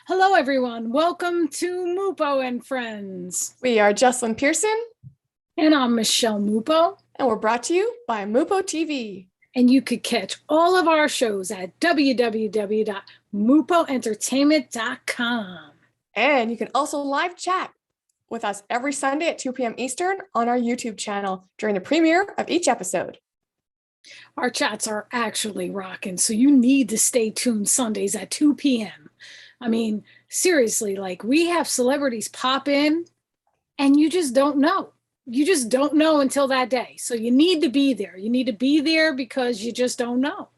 Hello, everyone. Welcome to MUPO and Friends. We are Jessilyn Persson. And I'm Michele MUPO. And we're brought to you by MUPO TV. And you could catch all of our shows at www.mupoentertainment.com. And you can also live chat with us every Sunday at 2 p.m. Eastern on our YouTube channel during the premiere of each episode. Our chats are actually rocking, so you need to stay tuned Sundays at 2 p.m. I mean, seriously, like we have celebrities pop in and you just don't know. You just don't know until that day. So you need to be there. You need to be there because you just don't know.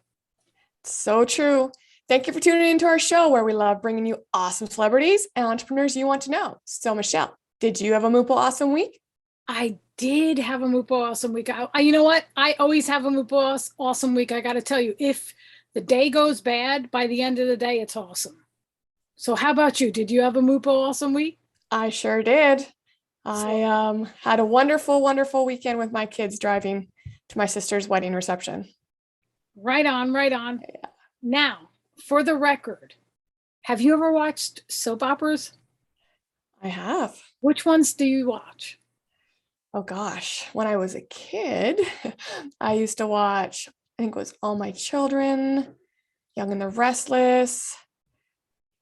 So true. Thank you for tuning into our show where we love bringing you awesome celebrities and entrepreneurs you want to know. So Michele, did you have a MUPO awesome week? I did have a MUPO awesome week. You know what? I always have a MUPO awesome week. I got to tell you, if the day goes bad, by the end of the day, it's awesome. So how about you? Did you have a MUPO awesome week? I sure did. I had a wonderful, wonderful weekend with my kids driving to my sister's wedding reception. Right on, right on. Yeah. Now, for the record, have you ever watched soap operas? I have. Which ones do you watch? Oh gosh, when I was a kid, I used to watch, I think it was All My Children, Young and the Restless,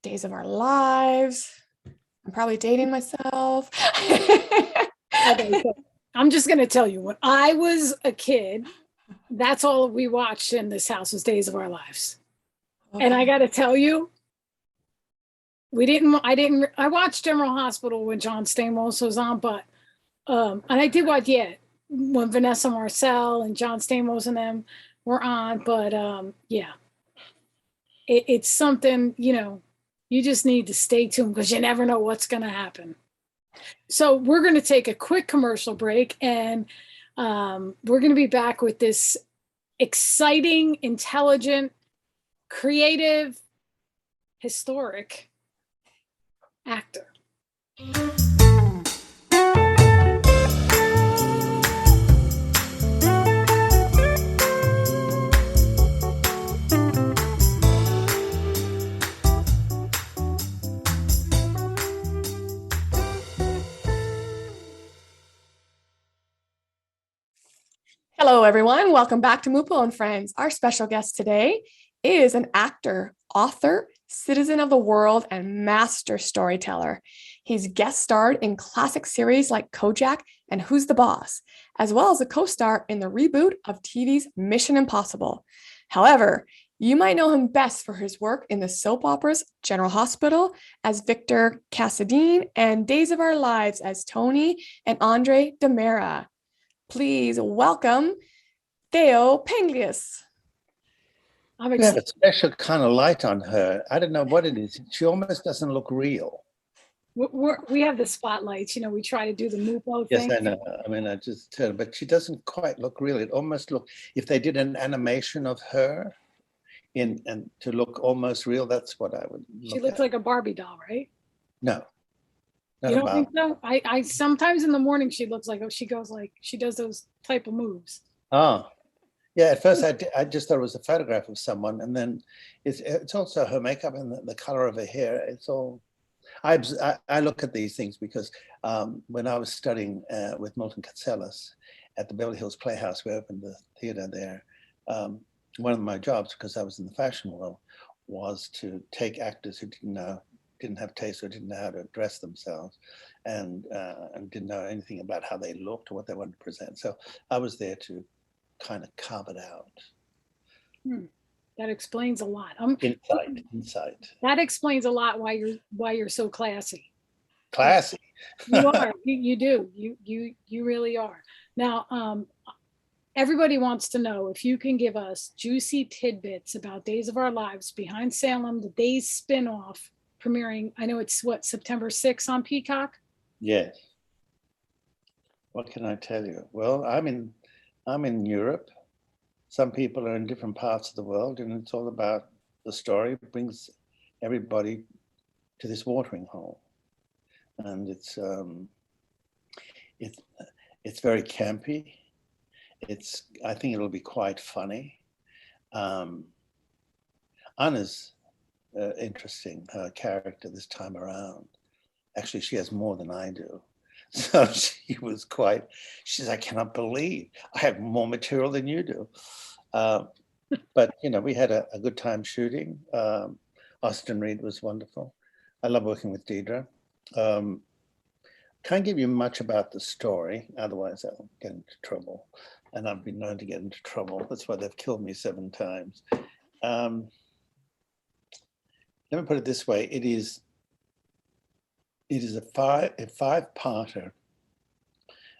Days of Our Lives. I'm probably dating myself. Okay, so I'm just going to tell you, when I was a kid, that's all we watched in this house was Days of Our Lives. Okay. And I got to tell you, I watched General Hospital when John Stamos was on, but, and I did watch, when Vanessa Marcel and John Stamos and them were on, but it's something, you just need to stay tuned because you never know what's going to happen. So we're going to take a quick commercial break, and we're going to be back with this exciting, intelligent, creative, historic actor. Hello, everyone. Welcome back to MUPO and Friends. Our special guest today is an actor, author, citizen of the world, and master storyteller. He's guest starred in classic series like Kojak and Who's the Boss, as well as a co-star in the reboot of TV's Mission Impossible. However, you might know him best for his work in the soap operas General Hospital as Victor Cassidy and Days of Our Lives as Tony and Andre Demera. Please welcome Thaao Penghlis. You have a special kind of light on her. I don't know what it is. She almost doesn't look real. We have the spotlights. We try to do the MUPO thing. Yes, I know. I mean, I just tell her, but she doesn't quite look real. It almost look, if they did an animation of her and to look almost real, that's what I would look She looks like a Barbie doll, right? No. You don't think so? I sometimes in the morning she looks like, she does those type of moves. Oh, yeah. At first I just thought it was a photograph of someone, and then it's also her makeup and the color of her hair. It's all. I look at these things because when I was studying with Milton Katselas at the Beverly Hills Playhouse, we opened the theater there. One of my jobs, because I was in the fashion world, was to take actors who didn't have taste or didn't know how to dress themselves and didn't know anything about how they looked or what they wanted to present. So I was there to kind of carve it out. That explains a lot. Insight. That explains a lot why you're so classy. Classy. You are. You do. You really are. Now, everybody wants to know if you can give us juicy tidbits about Days of Our Lives Behind Salem, the Days spinoff premiering. I know it's September 6th on Peacock. Yes. What can I tell you? Well, I'm in Europe. Some people are in different parts of the world, and it's all about the story. It brings everybody to this watering hole, and it's very campy. I think it'll be quite funny. Anna's interesting character this time around. Actually, she has more than I do. So she was quite, she says, I cannot believe I have more material than you do. But, you know, we had a good time shooting. Austin Reed was wonderful. I love working with Deidre. Can't give you much about the story, otherwise I'll get into trouble. And I've been known to get into trouble. That's why they've killed me 7 times. Let me put it this way. It is a five-parter.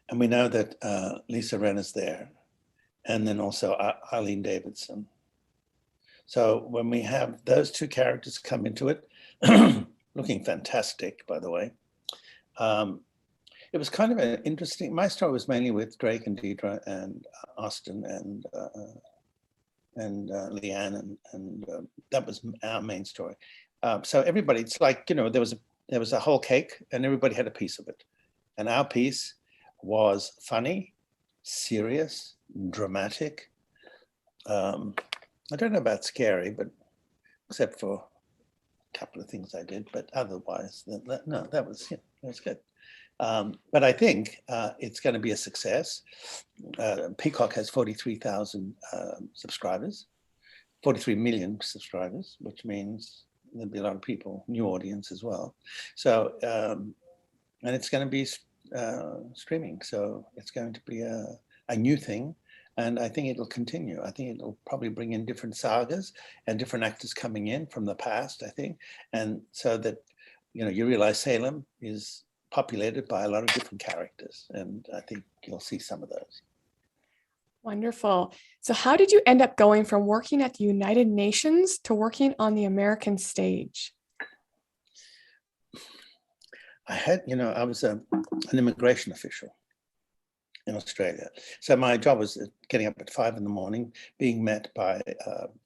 And we know that Lisa Wren is there. And then also Eileen Davidson. So when we have those 2 characters come into it, looking fantastic, by the way, it was kind of an interesting, my story was mainly with Drake and Deidre and Austin and Leanne, and that was our main story. So everybody, it's like, you know, there was a whole cake and everybody had a piece of it. And our piece was funny, serious, dramatic. I don't know about scary, but except for a couple of things I did, but otherwise, no, that was good. But I think it's going to be a success. Peacock has 43,000 subscribers, 43 million subscribers, which means there'll be a lot of people, new audience as well. So, and it's going to be streaming. So it's going to be a new thing. And I think it'll continue. I think it'll probably bring in different sagas and different actors coming in from the past, I think. And so that, you know, you realize Salem is populated by a lot of different characters. And I think you'll see some of those. Wonderful. So how did you end up going from working at the United Nations to working on the American stage? I had, you know, I was an immigration official in Australia. So my job was getting up at 5 in the morning, being met by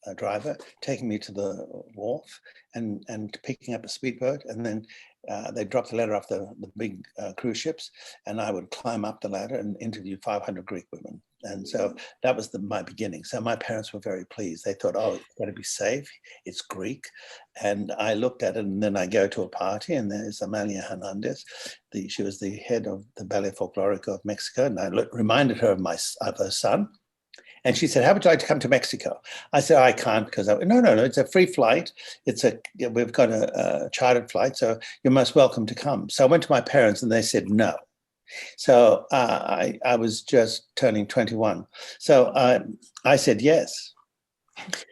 a driver, taking me to the wharf and picking up a speedboat. And then they dropped the ladder off the big cruise ships, and I would climb up the ladder and interview 500 Greek women. And so that was my beginning. So my parents were very pleased. They thought, oh, it's got to be safe. It's Greek. And I looked at it, and then I go to a party, and there's Amalia Hernandez. She was the head of the Ballet Folklorico of Mexico. And I reminded her of her son. And she said, how would you like to come to Mexico? I said, I can't, because no, it's a free flight. We've got a chartered flight, so you're most welcome to come. So I went to my parents and they said no. So I was just turning 21. So I said yes.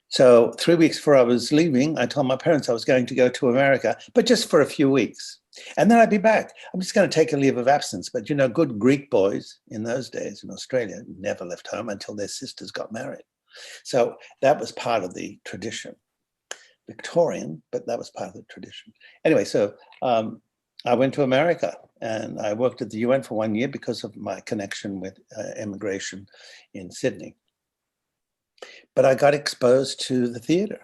So 3 weeks before I was leaving, I told my parents I was going to go to America, but just for a few weeks. And then I'd be back. I'm just going to take a leave of absence. But, you know, good Greek boys in those days in Australia never left home until their sisters got married. So that was part of the tradition. Victorian, but that was part of the tradition. Anyway, so I went to America and I worked at the UN for 1 year because of my connection with immigration in Sydney. But I got exposed to the theater.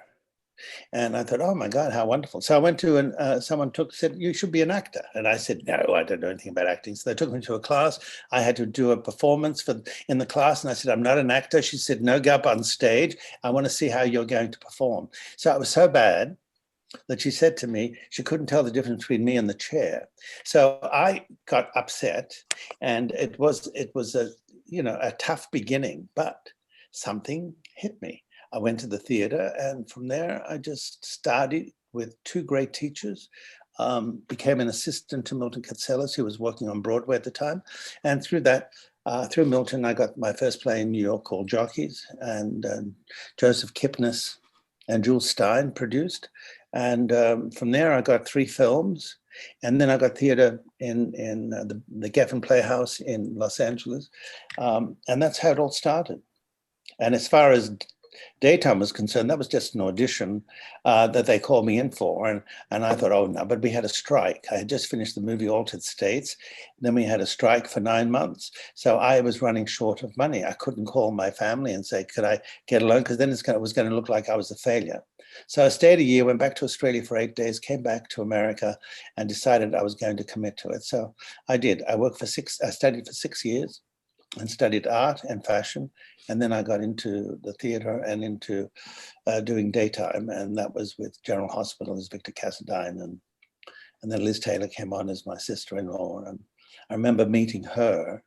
And I thought, oh my God, how wonderful. So I went to, and someone said, you should be an actor. And I said, no, I don't know anything about acting. So they took me to a class. I had to do a performance in the class. And I said, I'm not an actor. She said, no, go up on stage. I want to see how you're going to perform. So it was so bad that she said to me, she couldn't tell the difference between me and the chair. So I got upset, and it was a tough beginning, but something hit me. I went to the theater, and from there I just studied with 2 great teachers, became an assistant to Milton Katselas, who was working on Broadway at the time. And through that, through Milton, I got my first play in New York called Jockeys, and Joseph Kipnis and Jules Stein produced. And from there I got 3 films. And then I got theater in the Geffen Playhouse in Los Angeles. And that's how it all started. And as far as daytime was concerned, that was just an audition that they called me in for. And I thought, oh no, but we had a strike. I had just finished the movie Altered States. Then we had a strike for 9 months. So I was running short of money. I couldn't call my family and say, could I get a loan? Because then it was going to look like I was a failure. So I stayed a year, went back to Australia for 8 days, came back to America and decided I was going to commit to it. So I did. I studied for 6 years. and studied art and fashion. And then I got into the theater and into doing daytime. And that was with General Hospital as Victor Cassadine. And then Liz Taylor came on as my sister-in-law. And I remember meeting her.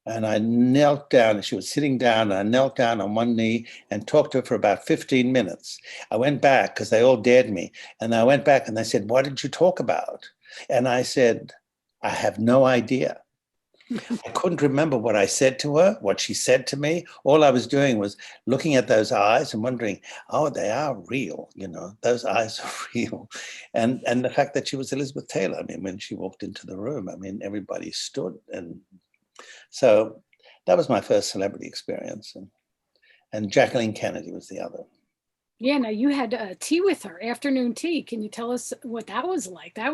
And I knelt down, and she was sitting down, and I knelt down on one knee and talked to her for about 15 minutes. I went back because they all dared me. And I went back and they said, what did you talk about? And I said, I have no idea. I couldn't remember what I said to her, what she said to me. All I was doing was looking at those eyes and wondering, oh, they are real, you know, those eyes are real. And the fact that she was Elizabeth Taylor, I mean, when she walked into the room, I mean, everybody stood. And so that was my first celebrity experience. And Jacqueline Kennedy was the other. Yeah, now you had tea with her, afternoon tea. Can you tell us what that was like? That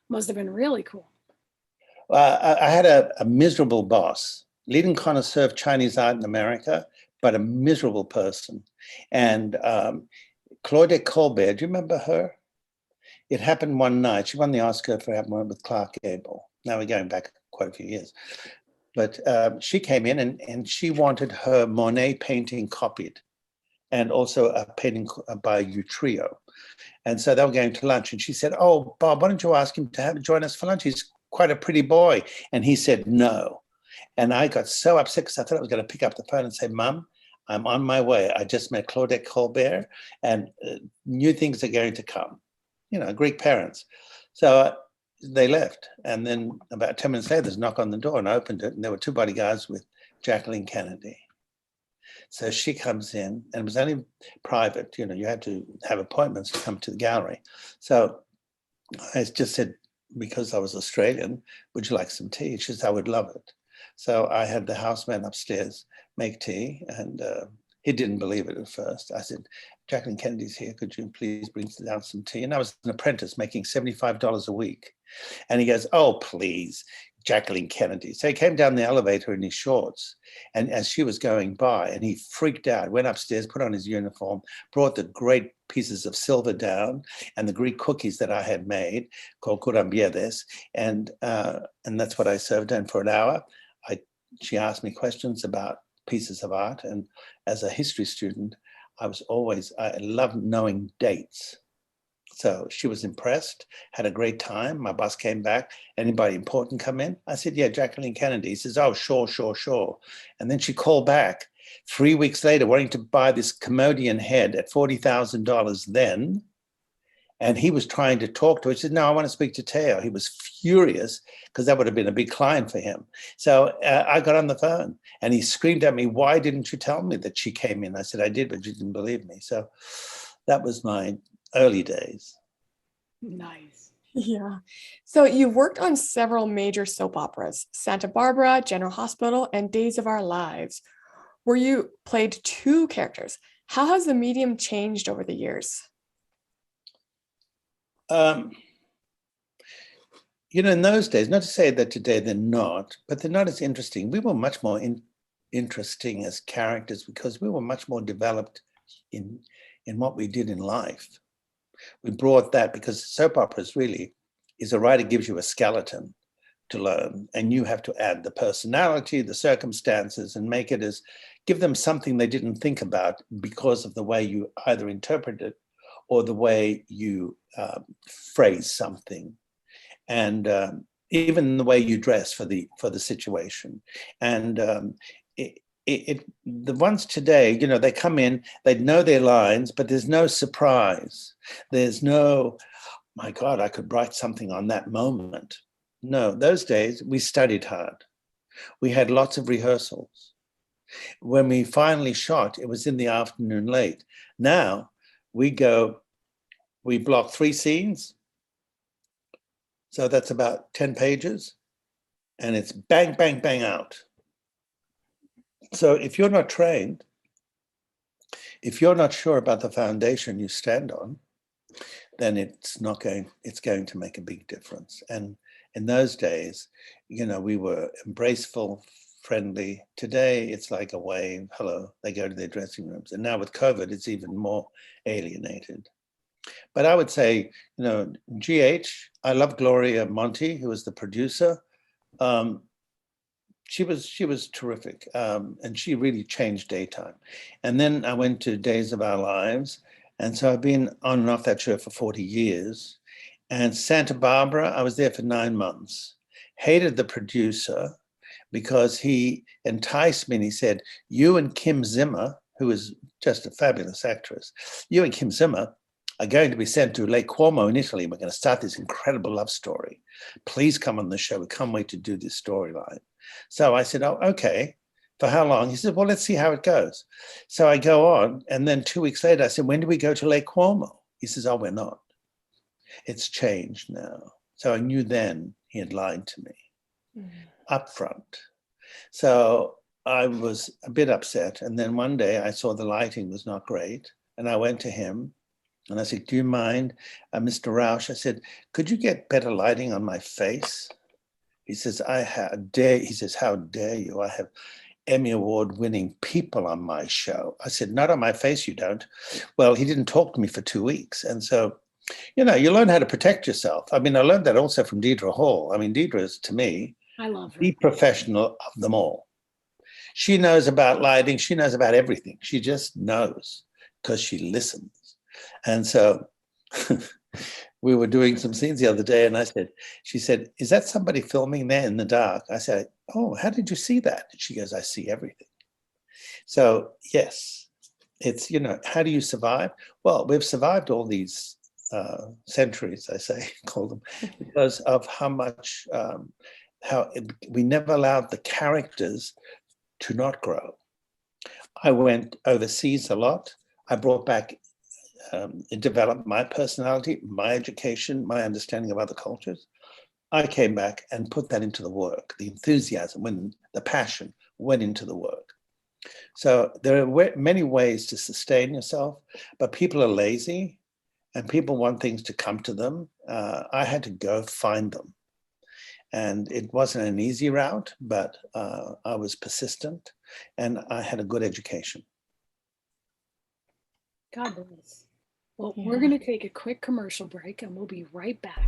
must have been really cool. I had a miserable boss, leading connoisseur of Chinese art in America, but a miserable person. And Claudette Colbert, do you remember her? It happened one night. She won the Oscar for having one with Clark Gable. Now we're going back quite a few years. But she came in and she wanted her Monet painting copied, and also a painting by Utrio. And so they were going to lunch, and she said, oh, Bob, why don't you ask him to join us for lunch? He's quite a pretty boy. And he said no. And I got so upset because I thought I was going to pick up the phone and say, Mom, I'm on my way. I just met Claudette Colbert, and new things are going to come. You know, Greek parents. So they left. And then about 10 minutes later, there's a knock on the door, and I opened it, and there were two bodyguards with Jacqueline Kennedy. So she comes in, and it was only private. You know, you had to have appointments to come to the gallery. So I just said, because I was Australian, would you like some tea? She said, I would love it. So I had the houseman upstairs make tea, and he didn't believe it at first. I said, Jacqueline Kennedy's here. Could you please bring down some tea? And I was an apprentice making $75 a week. And he goes, oh, please, Jacqueline Kennedy. So he came down the elevator in his shorts, and as she was going by, and he freaked out, went upstairs, put on his uniform, brought the great pieces of silver down and the Greek cookies that I had made called kourambiedes, and that's what I served her. And for an hour, she asked me questions about pieces of art. And as a history student, I loved knowing dates. So she was impressed, had a great time. My boss came back. Anybody important come in? I said, yeah, Jacqueline Kennedy. He says, oh, sure. And then she called back 3 weeks later, wanting to buy this Commodian head at $40,000 then. And he was trying to talk to her. He said, no, I want to speak to Thaao. He was furious because that would have been a big client for him. So I got on the phone, and he screamed at me, why didn't you tell me that she came in? I said, I did, but you didn't believe me. So that was my early days. Nice. Yeah. So you've worked on several major soap operas, Santa Barbara, General Hospital, and Days of Our Lives, where you played two characters. How has the medium changed over the years? You know, in those days, not to say that today they're not, but they're not as interesting. We were much more interesting as characters because we were much more developed in what we did in life. We brought that, because soap operas really is a writer gives you a skeleton to learn, and you have to add the personality, the circumstances, and make it give them something they didn't think about because of the way you either interpret it or the way you phrase something, and even the way you dress for the situation. And the ones today, you know, they come in, they know their lines, but there's no surprise. There's no, my God, I could write something on that moment. No, those days we studied hard. We had lots of rehearsals. When we finally shot, it was in the afternoon late. Now we block 3 scenes. So that's about 10 pages, and it's bang, bang, bang out. So if you're not trained, if you're not sure about the foundation you stand on, then it's going to make a big difference. And in those days, you know, we were embraceful, friendly. Today, it's like a wave, hello, they go to their dressing rooms. And now with COVID, it's even more alienated. But I would say, you know, GH, I love Gloria Monty, who was the producer. she was terrific, and she really changed daytime. And then I went to Days of Our Lives, and so I've been on and off that show for 40 years. And Santa Barbara, I was there for 9 months. Hated the producer because he enticed me and he said, you and Kim Zimmer, who is just a fabulous actress, you and Kim Zimmer are going to be sent to Lake Como in Italy. We're going to start this incredible love story. Please come on the show. We can't wait to do this storyline. So I said, oh, okay. For how long? He said, well, let's see how it goes. So I go on. And then 2 weeks later, I said, when do we go to Lake Como? He says, oh, we're not. It's changed now. So I knew then he had lied to me up front. So I was a bit upset. And then one day I saw the lighting was not great. And I went to him and I said, do you mind, Mr. Rausch? I said, could you get better lighting on my face? He says, how dare you? I have Emmy Award winning people on my show. I said, not on my face, you don't. Well, he didn't talk to me for 2 weeks. And so, you know, you learn how to protect yourself. I mean, I learned that also from Deidre Hall. I mean, Deidre is, to me, I love her. the professional of them all. She knows about lighting. She knows about everything. She just knows because she listens. And so we were doing some scenes the other day and she said, is that somebody filming there in the dark? I said, oh, how did you see that? And she goes, I see everything. So yes, it's, you know, how do you survive? Well, we've survived all these centuries, I say, call them, because of how much, we never allowed the characters to not grow. I went overseas a lot. I brought back, it developed my personality, my education, my understanding of other cultures. I came back and put that into the work. The enthusiasm, the passion went into the work. So there are many ways to sustain yourself, but people are lazy and people want things to come to them. I had to go find them. And it wasn't an easy route, but I was persistent and I had a good education. God bless. Well, we're going to take a quick commercial break and we'll be right back.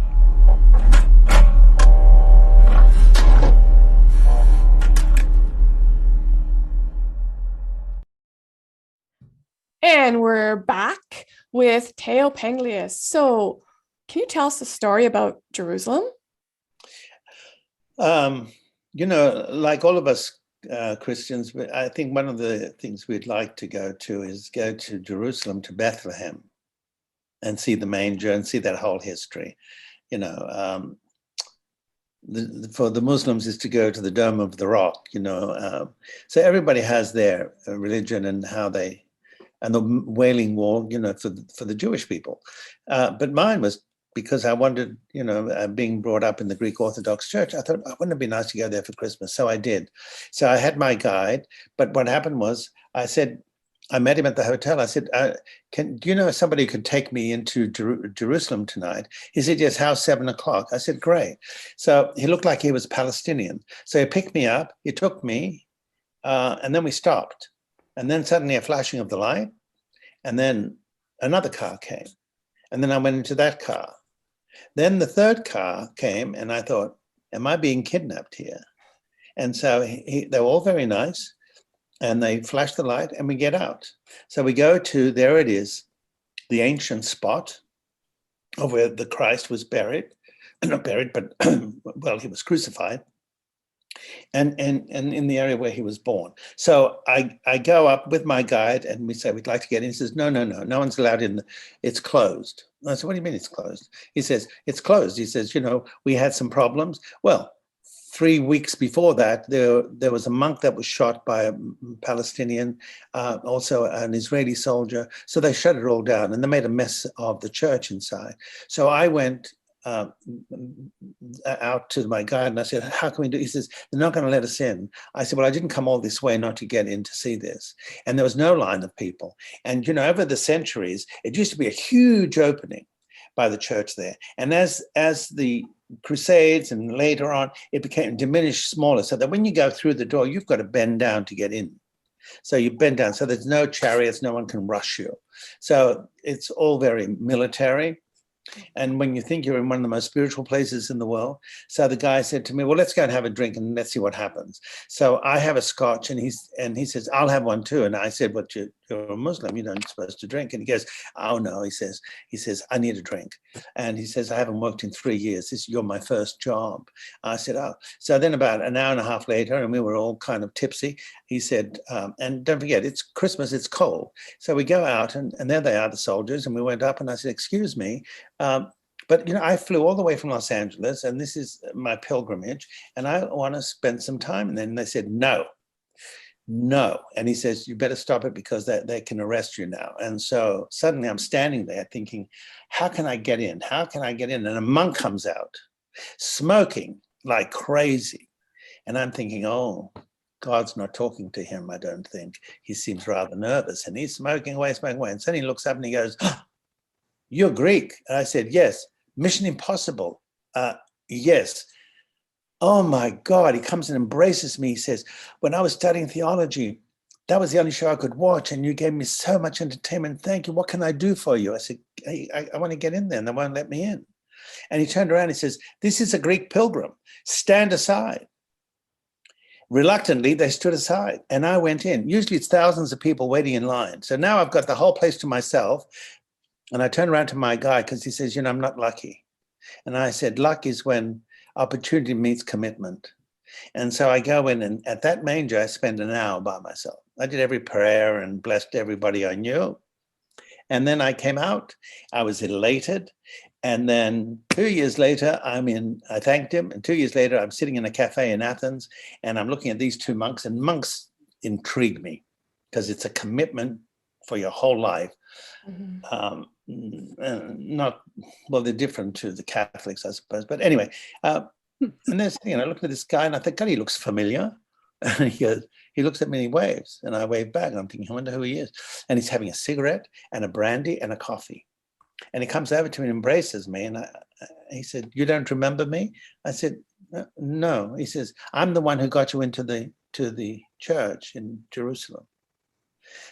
And we're back with Thaao Penghlis. So can you tell us the story about Jerusalem? You know, like all of us Christians, I think one of the things we'd like to go to is go to Jerusalem, to Bethlehem, and see the manger and see that whole history. You know, for the Muslims is to go to the Dome of the Rock, you know. So everybody has their religion and how they, and the Wailing Wall, you know, for the Jewish people. But mine was because I wanted, you know, being brought up in the Greek Orthodox Church, I thought, wouldn't it be nice to go there for Christmas? So I did. So I had my guide, but what happened was I met him at the hotel. I said, do you know somebody who could take me into Jerusalem tonight? He said, yes, how's 7 o'clock? I said, great. So he looked like he was Palestinian. So he picked me up, he took me, and then we stopped. And then suddenly a flashing of the light, and then another car came. And then I went into that car. Then the third car came, and I thought, am I being kidnapped here? And so they were all very nice. And they flash the light and we get out. So we go to, there it is, the ancient spot of where the Christ was buried. Not buried, but, well, he was crucified. And in the area where he was born. So I go up with my guide and we say, we'd like to get in. He says, no one's allowed in. It's closed. I said, what do you mean it's closed? He says, it's closed. He says, you know, we had some problems. Well, 3 weeks before that, there was a monk that was shot by a Palestinian, also an Israeli soldier. So they shut it all down and they made a mess of the church inside. So I went out to my guide and I said, how can we do it? He says, they're not going to let us in. I said, well, I didn't come all this way not to get in to see this. And there was no line of people. And, you know, over the centuries, it used to be a huge opening by the church there. And as the Crusades and later on, it became diminished smaller, so that when you go through the door, you've got to bend down to get in. So you bend down, so there's no chariots, no one can rush you. So it's all very military. And when you think you're in one of the most spiritual places in the world. So the guy said to me, well, let's go and have a drink and let's see what happens. So I have a scotch and he says, I'll have one too. And I said, but you're a Muslim, you're not supposed to drink. And he goes, oh no, he says, I need a drink. And he says, I haven't worked in 3 years. You're my first job. I said, oh. So then about an hour and a half later, and we were all kind of tipsy, he said, and don't forget, it's Christmas, it's cold. So we go out and there they are, the soldiers. And we went up and I said, excuse me, but, you know, I flew all the way from Los Angeles and this is my pilgrimage and I want to spend some time. And then they said, no. And he says, you better stop it because they can arrest you now. And so suddenly I'm standing there thinking, how can I get in? How can I get in? And a monk comes out smoking like crazy. And I'm thinking, oh, God's not talking to him, I don't think. He seems rather nervous and he's smoking away. And suddenly he looks up and he goes, oh, you're Greek. And I said, yes. Mission Impossible. Yes. Oh my God. He comes and embraces me. He says, when I was studying theology, that was the only show I could watch. And you gave me so much entertainment. Thank you. What can I do for you? I said, hey, I want to get in there and they won't let me in. And he turned around and he says, this is a Greek pilgrim. Stand aside. Reluctantly, they stood aside and I went in. Usually it's thousands of people waiting in line. So now I've got the whole place to myself. And I turned around to my guy because he says, you know, I'm not lucky. And I said, luck is when opportunity meets commitment. And so I go in and at that manger, I spent an hour by myself. I did every prayer and blessed everybody I knew. And then I came out, I was elated. And then 2 years later, I thanked him. And 2 years later, I'm sitting in a cafe in Athens and I'm looking at these two monks and monks intrigue me because it's a commitment for your whole life. Mm-hmm. They're different to the Catholics, I suppose. But anyway, and then I looked at this guy and I thought, God, he looks familiar. And he looks at me and he waves. And I wave back. And I'm thinking, I wonder who he is. And he's having a cigarette and a brandy and a coffee. And he comes over to me and embraces me. And he said, you don't remember me? I said, no. He says, I'm the one who got you into the church in Jerusalem.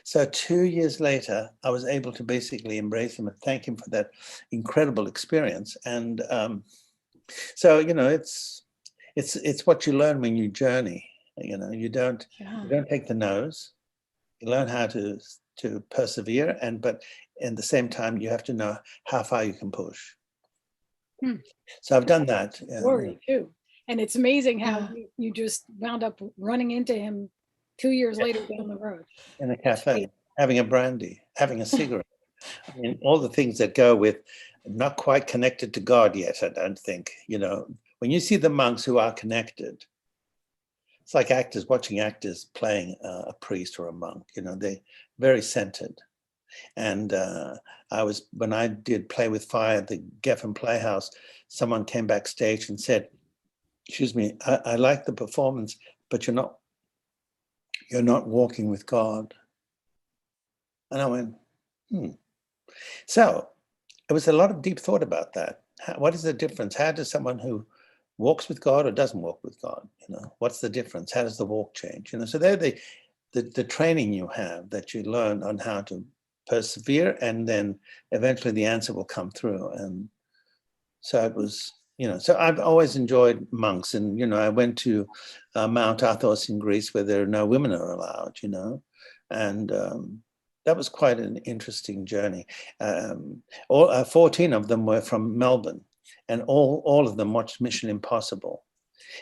So 2 years later, I was able to basically embrace him and thank him for that incredible experience. And so, you know, it's what you learn when you journey. You know, you don't take the no's. You learn how to persevere, but at the same time, you have to know how far you can push. So I've done that. Story too, and it's amazing how you just wound up running into him 2 years later down the road. In a cafe, having a brandy, having a cigarette. I mean, all the things that go with not quite connected to God yet, I don't think. You know, when you see the monks who are connected, it's like actors, watching actors playing a priest or a monk. You know, they're very centered. And when I did Play with Fire at the Geffen Playhouse, someone came backstage and said, excuse me, I like the performance, but you're not walking with God. And I went, So it was a lot of deep thought about that. What is the difference? How does someone who walks with God or doesn't walk with God, you know, what's the difference? How does the walk change? You know, so they're the training you have that you learn on how to persevere, and then eventually the answer will come through. And so it was, you know, so I've always enjoyed monks. And, you know, I went to Mount Athos in Greece where there are no women are allowed, you know, and that was quite an interesting journey. 14 of them were from Melbourne, and all of them watched Mission Impossible.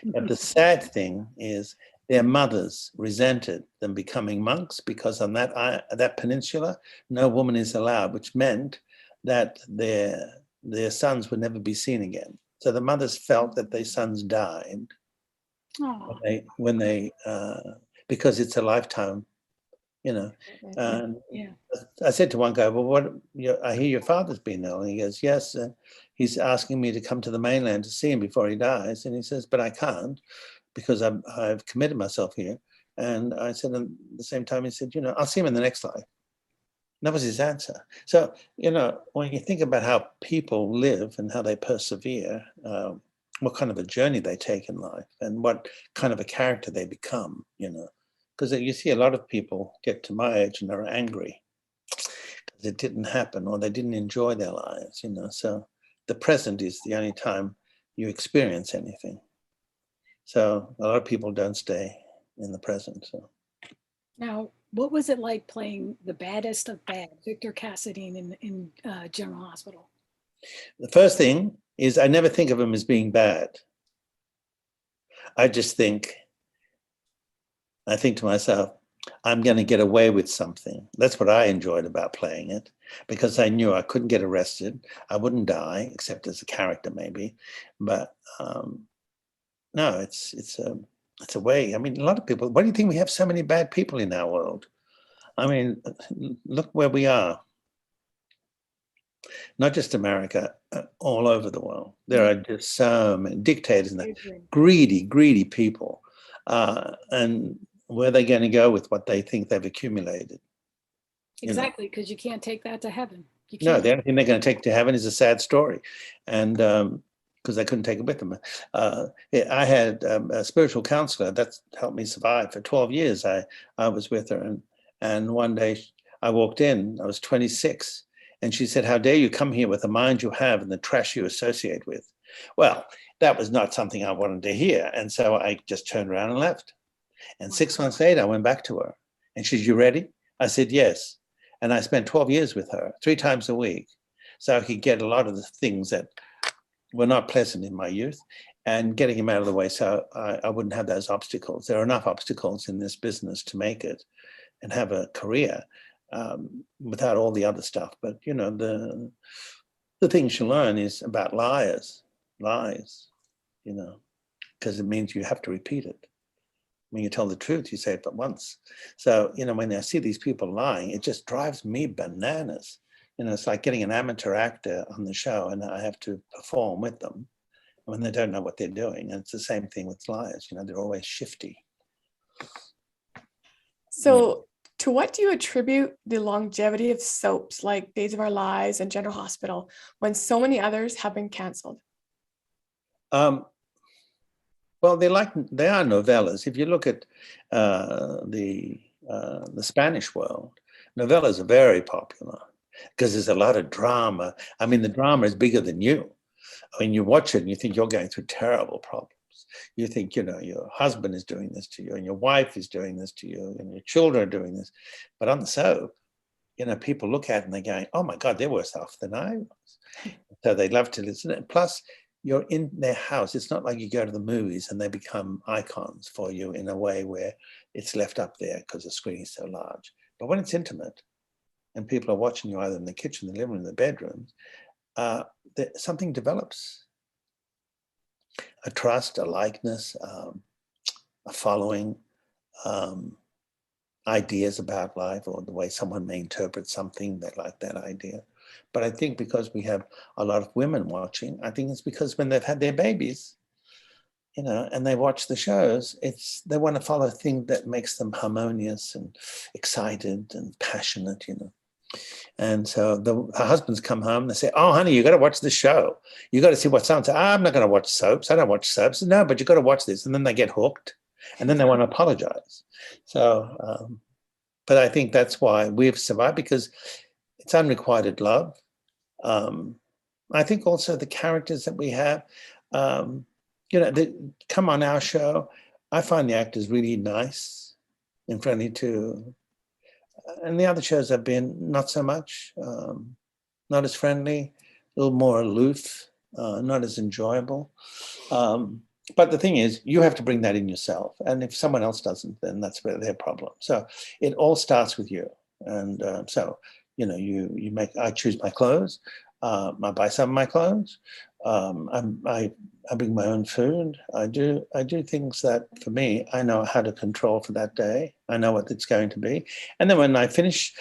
But the sad thing is their mothers resented them becoming monks because on that peninsula, no woman is allowed, which meant that their sons would never be seen again. So the mothers felt that their sons died when they because it's a lifetime, you know. I said to one guy, well, I hear your father's been ill. And he goes, yes, he's asking me to come to the mainland to see him before he dies. And he says, but I can't because I've committed myself here. And I said, at the same time, he said, you know, I'll see him in the next life. That was his answer. So, you know, when you think about how people live and how they persevere, what kind of a journey they take in life and what kind of a character they become, you know, because you see a lot of people get to my age and they're angry because it didn't happen or they didn't enjoy their lives, you know. So the present is the only time you experience anything. So a lot of people don't stay in the present. So. Now, what was it like playing the baddest of bad, Victor Cassidy in General Hospital? The first thing is I never think of him as being bad. I think to myself, I'm going to get away with something. That's what I enjoyed about playing it, because I knew I couldn't get arrested. I wouldn't die, except as a character maybe. But no, it's a way. I mean, a lot of people, why do you think we have so many bad people in our world? I mean, look where we are. Not just America, all over the world. There are just so many dictators and greedy people. And where are they going to go with what they think they've accumulated? Exactly, because you can't take that to heaven. No, the only thing they're going to take to heaven is a sad story. And because they couldn't take it with them. I had a spiritual counselor that helped me survive for 12 years. I was with her. And one day I walked in, I was 26. And she said, how dare you come here with the mind you have and the trash you associate with? Well, that was not something I wanted to hear. And so I just turned around and left. And 6 months later, I went back to her. And she said, you ready? I said, yes. And I spent 12 years with her, 3 times a week. So I could get a lot of the things that were not pleasant in my youth and getting them out of the way so I wouldn't have those obstacles. There are enough obstacles in this business to make it and have a career without all the other stuff. But, you know, the things you learn is about lies, you know, because it means you have to repeat it. When you tell the truth, you say it but once. So, you know, when I see these people lying, it just drives me bananas. You know, it's like getting an amateur actor on the show and I have to perform with them when they don't know what they're doing. And it's the same thing with liars. You know, they're always shifty. So to what do you attribute the longevity of soaps like Days of Our Lives and General Hospital when so many others have been canceled? Well, they are novellas. If you look at the Spanish world, novellas are very popular because there's a lot of drama. I mean, the drama is bigger than you. I mean, you watch it and you think you're going through terrible problems. You think, you know, your husband is doing this to you and your wife is doing this to you and your children are doing this. But on the soap, you know, people look at it and they're going, oh my God, they're worse off than I was. So they love to listen. Plus, you're in their house. It's not like you go to the movies and they become icons for you in a way where it's left up there because the screen is so large. But when it's intimate and people are watching you either in the kitchen, the living room, the bedrooms, something develops. A trust, a likeness, a following, ideas about life or the way someone may interpret something, they like that idea. But I think because we have a lot of women watching, I think it's because when they've had their babies, you know, and they watch the shows, they want to follow a thing that makes them harmonious and excited and passionate, you know. And so her husbands come home and they say, oh, honey, you got to watch the show. You got to see what's on. So I'm not going to watch soaps. I don't watch soaps. No, but you got to watch this. And then they get hooked and then they want to apologize. So, but I think that's why we've survived, because it's unrequited love. I think also the characters that we have, you know, they come on our show. I find the actors really nice and friendly too. And the other shows have been not so much, not as friendly, a little more aloof, not as enjoyable. But the thing is, you have to bring that in yourself. And if someone else doesn't, then that's their problem. So it all starts with you. And so, you know, I choose my clothes. I buy some of my clothes. I bring my own food. I do things that, for me, I know how to control for that day. I know what it's going to be. And then when I finish,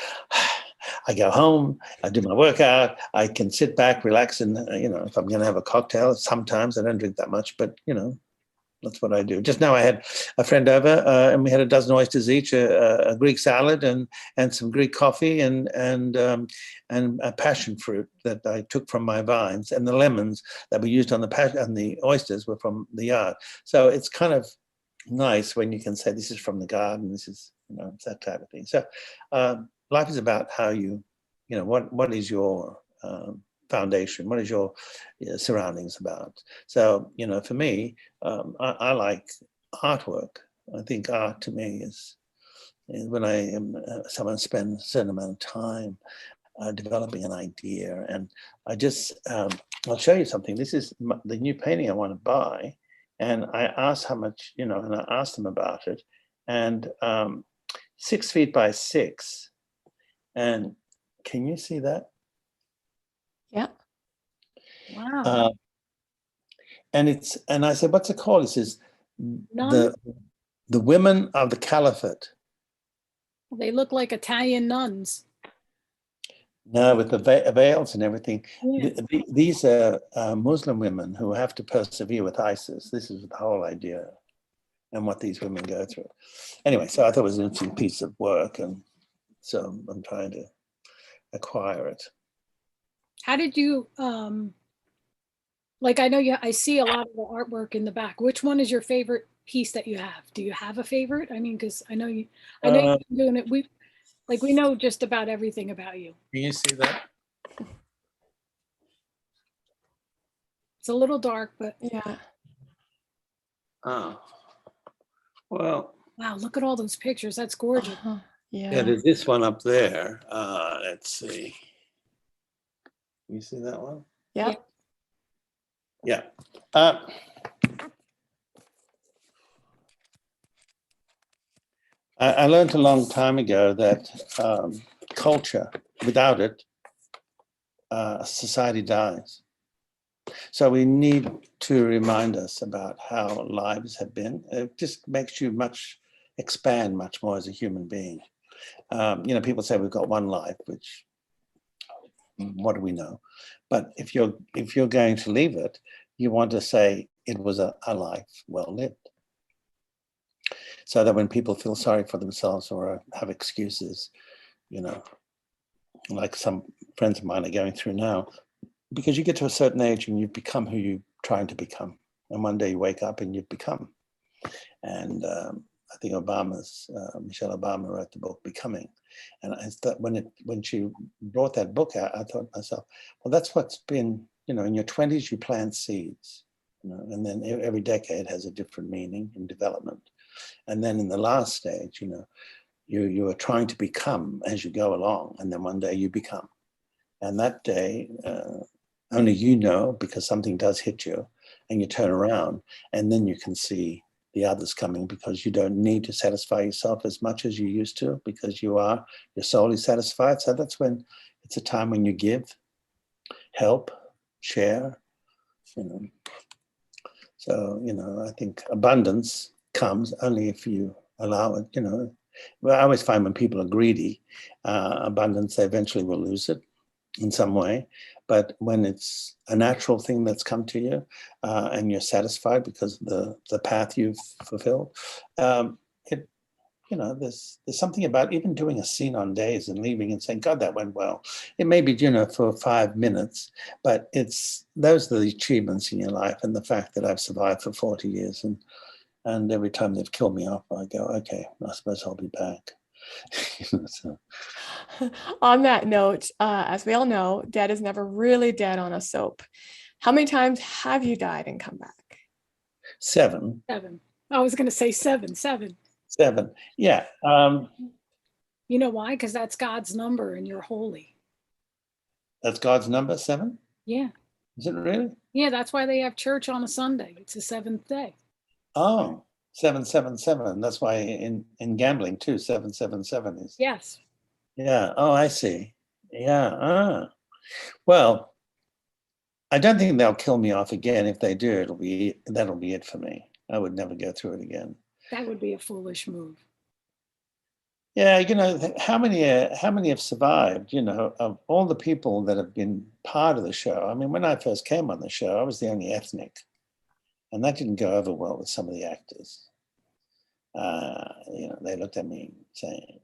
I go home, I do my workout, I can sit back, relax, and, you know, if I'm going to have a cocktail, sometimes I don't drink that much, but, you know, that's what I do. Just now I had a friend over and we had a dozen oysters each, a Greek salad and some Greek coffee and a passion fruit that I took from my vines, and the lemons that were used on the oysters were from the yard. So it's kind of nice when you can say this is from the garden, this is, you know, it's that type of thing. So life is about how you know, what is your foundation? What is your surroundings about? So, for me, I like artwork. I think art to me is when someone spends a certain amount of time developing an idea. And I'll show you something. This is the new painting I want to buy. And I asked how much, and I asked them about it. And 6 feet by 6. And can you see that? Yeah. Wow. And I said, what's it called? He says, the women of the caliphate. They look like Italian nuns. No, with the veils and everything. Yeah. These are Muslim women who have to persevere with ISIS. This is the whole idea and what these women go through. Anyway, so I thought it was an interesting piece of work. And so I'm trying to acquire it. How did you, I know I see a lot of the artwork in the back. Which one is your favorite piece that you have? Do you have a favorite? I mean, because I know you've been doing it. We know just about everything about you. Can you see that? It's a little dark, but Yeah. Oh, well. Wow, look at all those pictures. That's gorgeous. Yeah. There's this one up there. Let's see. You see that one? Yeah. Yeah. I learned a long time ago that culture, without it, society dies. So we need to remind us about how lives have been. It just makes you expand much more as a human being. People say we've got one life, which, what do we know? But if you're going to leave it, you want to say it was a life well lived. So that when people feel sorry for themselves or have excuses, like some friends of mine are going through now, because you get to a certain age and you've become who you're trying to become. And one day you wake up and you've become. And I think Michelle Obama wrote the book Becoming. And I thought when she brought that book out, I thought to myself, well, that's what's been, in your 20s, you plant seeds, and then every decade has a different meaning and development. And then in the last stage, you are trying to become as you go along. And then one day you become. And that day, only because something does hit you and you turn around and then you can see the others coming, because you don't need to satisfy yourself as much as you used to, because your soul is satisfied. So that's when it's a time when you give, help, share, So, I think abundance comes only if you allow it, Well, I always find when people are greedy, abundance, they eventually will lose it in some way. But when it's a natural thing that's come to you and you're satisfied because of the path you've fulfilled, there's something about even doing a scene on days and leaving and saying, God, that went well. It may be, for 5 minutes, but those are the achievements in your life. And the fact that I've survived for 40 years and every time they've killed me off, I go, okay, I suppose I'll be back. So. On that note, as we all know, dead is never really dead on a soap. How many times have you died and come back? 7. 7. I was going to say 7. 7. 7. Yeah. You know why? Because that's God's number and you're holy. That's God's number, 7? Yeah. Is it really? Yeah, that's why they have church on a Sunday. It's the 7th day. Oh, 777. That's why in gambling too, 777 is. Yes. Yeah. Oh, I see. Yeah. Well, I don't think they'll kill me off again. If they do, that'll be it for me. I would never go through it again. That would be a foolish move. Yeah, how many have survived, of all the people that have been part of the show. I mean, when I first came on the show, I was the only ethnic, and that didn't go over well with some of the actors. They looked at me saying,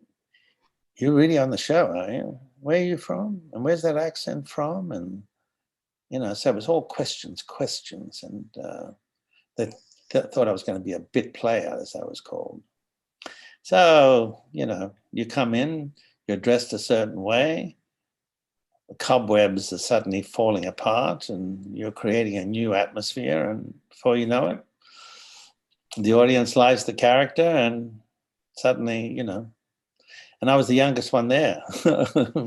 "You're really on the show, are you? Where are you from? And where's that accent from?" And, so it was all questions. And they thought I was going to be a bit player, as I was called. So, you come in, you're dressed a certain way. cobwebs are suddenly falling apart and you're creating a new atmosphere, and before you know it, the audience likes the character, and suddenly, and I was the youngest one there.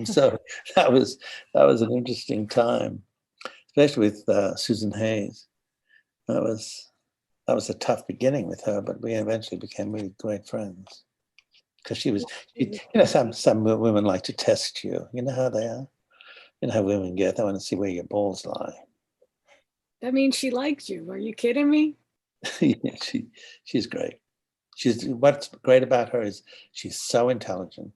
So that was an interesting time, especially with Susan Hayes. That was a tough beginning with her, but we eventually became really great friends. Because some women like to test you. You know how they are. You know how women get. They want to see where your balls lie. That means she liked you. Are you kidding me? Yeah, she's great. What's great about her is she's so intelligent.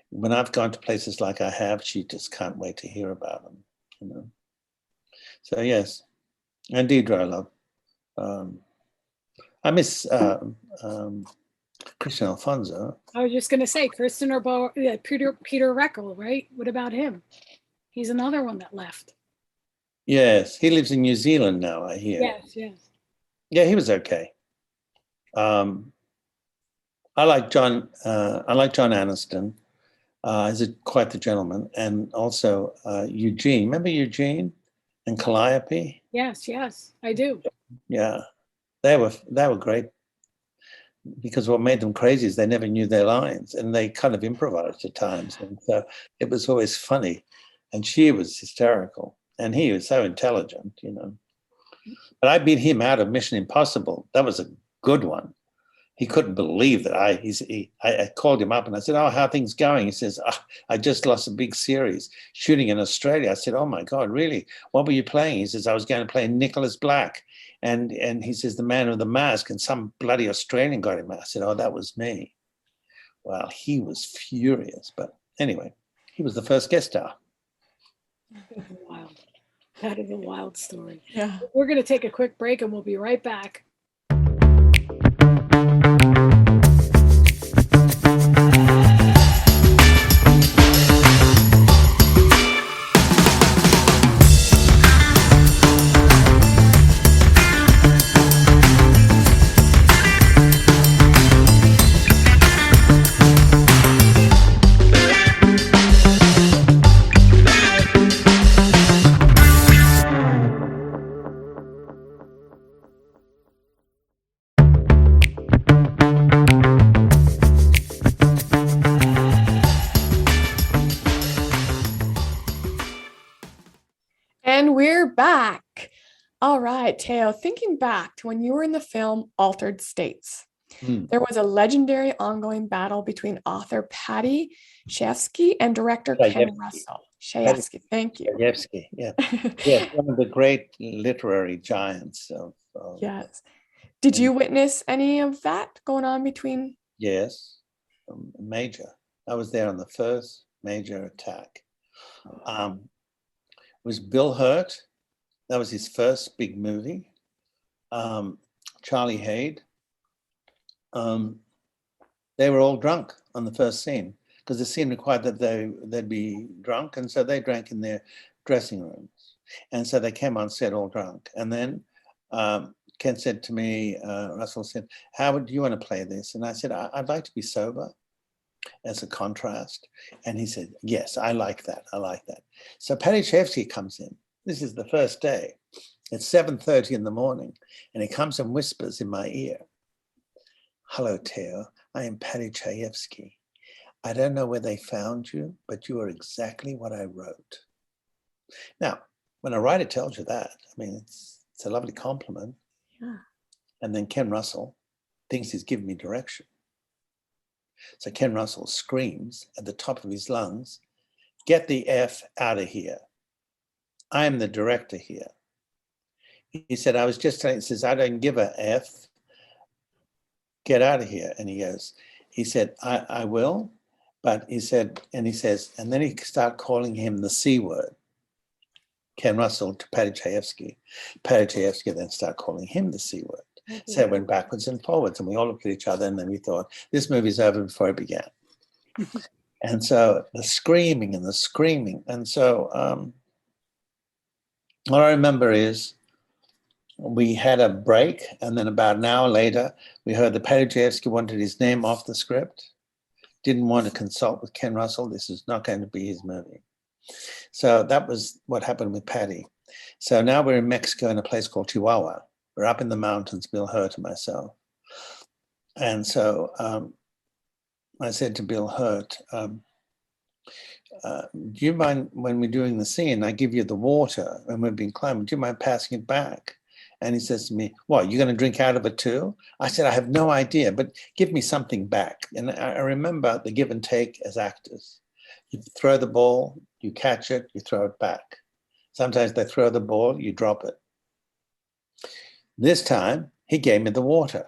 When I've gone to places like I have, she just can't wait to hear about them. So yes, and Deidre I love. I miss Christian Alfonso. I was just going to say Kirsten or Peter Reckel, right? What about him? He's another one that left. Yes, he lives in New Zealand now, I hear. Yes. Yeah, he was okay. I like John Aniston. He's quite the gentleman. And also Eugene. Remember Eugene and Calliope? Yes, I do. Yeah, they were great, because what made them crazy is they never knew their lines, and they kind of improvised at times. And so it was always funny. And she was hysterical. And he was so intelligent, But I beat him out of Mission Impossible. That was a good one. He couldn't believe that I called him up and I said, "Oh, how are things going?" He says, "I just lost a big series shooting in Australia." I said, "Oh my God, really? What were you playing?" He says, "I was going to play Nicholas Black." And he says, "The Man with the Mask," and some bloody Australian got him. I said, "Oh, that was me." Well, he was furious. But anyway, he was the first guest star. Wild. That is a wild story. Yeah. We're going to take a quick break and we'll be right back. And we're back. All right, Thaao, thinking back to when you were in the film Altered States, there was a legendary ongoing battle between author Paddy Chefsky and director Ken Russell. Chefsky, thank you. Chefsky, yeah. Yeah, one of the great literary giants. Yes. Did you witness any of that going on between? Yes, major. I was there on the first major attack. It was Bill Hurt. That was his first big movie. Charlie Hayde. They were all drunk on the first scene because the scene required that they'd be drunk, and so they drank in their dressing rooms. And so they came on set all drunk. And then Ken said to me, Russell said, "How do you want to play this?" And I said, "I'd like to be sober as a contrast." And he said, "Yes, I like that. I like that." So Paddy Chefsky comes in. This is the first day. It's 7:30 in the morning. And he comes and whispers in my ear, "Hello, Thaao. I am Paddy Chayefsky. I don't know where they found you, but you are exactly what I wrote." Now, when a writer tells you that, I mean, it's a lovely compliment. Yeah. And then Ken Russell thinks he's giving me direction. So Ken Russell screams at the top of his lungs, "Get the F out of here. I am the director here." He said, "I was just telling," he says, "I don't give a F. Get out of here." And he said, I will. But he said, and then he started calling him the C word. Ken Russell to Paddy Chayefsky. Paddy Chayefsky then started calling him the C word. Mm-hmm. So it went backwards and forwards, and we all looked at each other, and then we thought, this movie's over before it began. And so the screaming. And so what I remember is we had a break, and then about an hour later, we heard that Paddy Chayefsky wanted his name off the script, didn't want to consult with Ken Russell. This is not going to be his movie. So that was what happened with Patty. So now we're in Mexico in a place called Chihuahua. We're up in the mountains, Bill Hurt and myself. And so I said to Bill Hurt, do you mind when we're doing the scene, I give you the water and we've been climbing, do you mind passing it back? And he says to me, what, you're going to drink out of it too? I said, I have no idea, but give me something back. And I remember the give and take as actors. You throw the ball, you catch it, you throw it back. Sometimes they throw the ball, you drop it. This time, he gave me the water.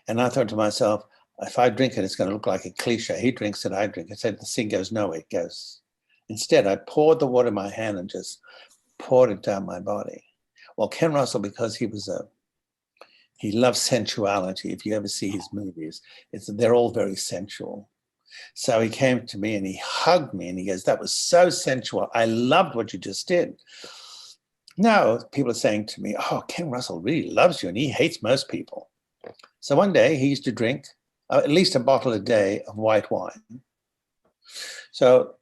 And I thought to myself, if I drink it, it's going to look like a cliche. He drinks it, I drink it. I said, the scene goes nowhere, it goes. Instead, I poured the water in my hand and just poured it down my body. Well, Ken Russell, because he loves sensuality. If you ever see his movies, they're all very sensual. So he came to me and he hugged me and he goes, that was so sensual. I loved what you just did. Now people are saying to me, oh, Ken Russell really loves you and he hates most people. So one day he used to drink at least a bottle a day of white wine. So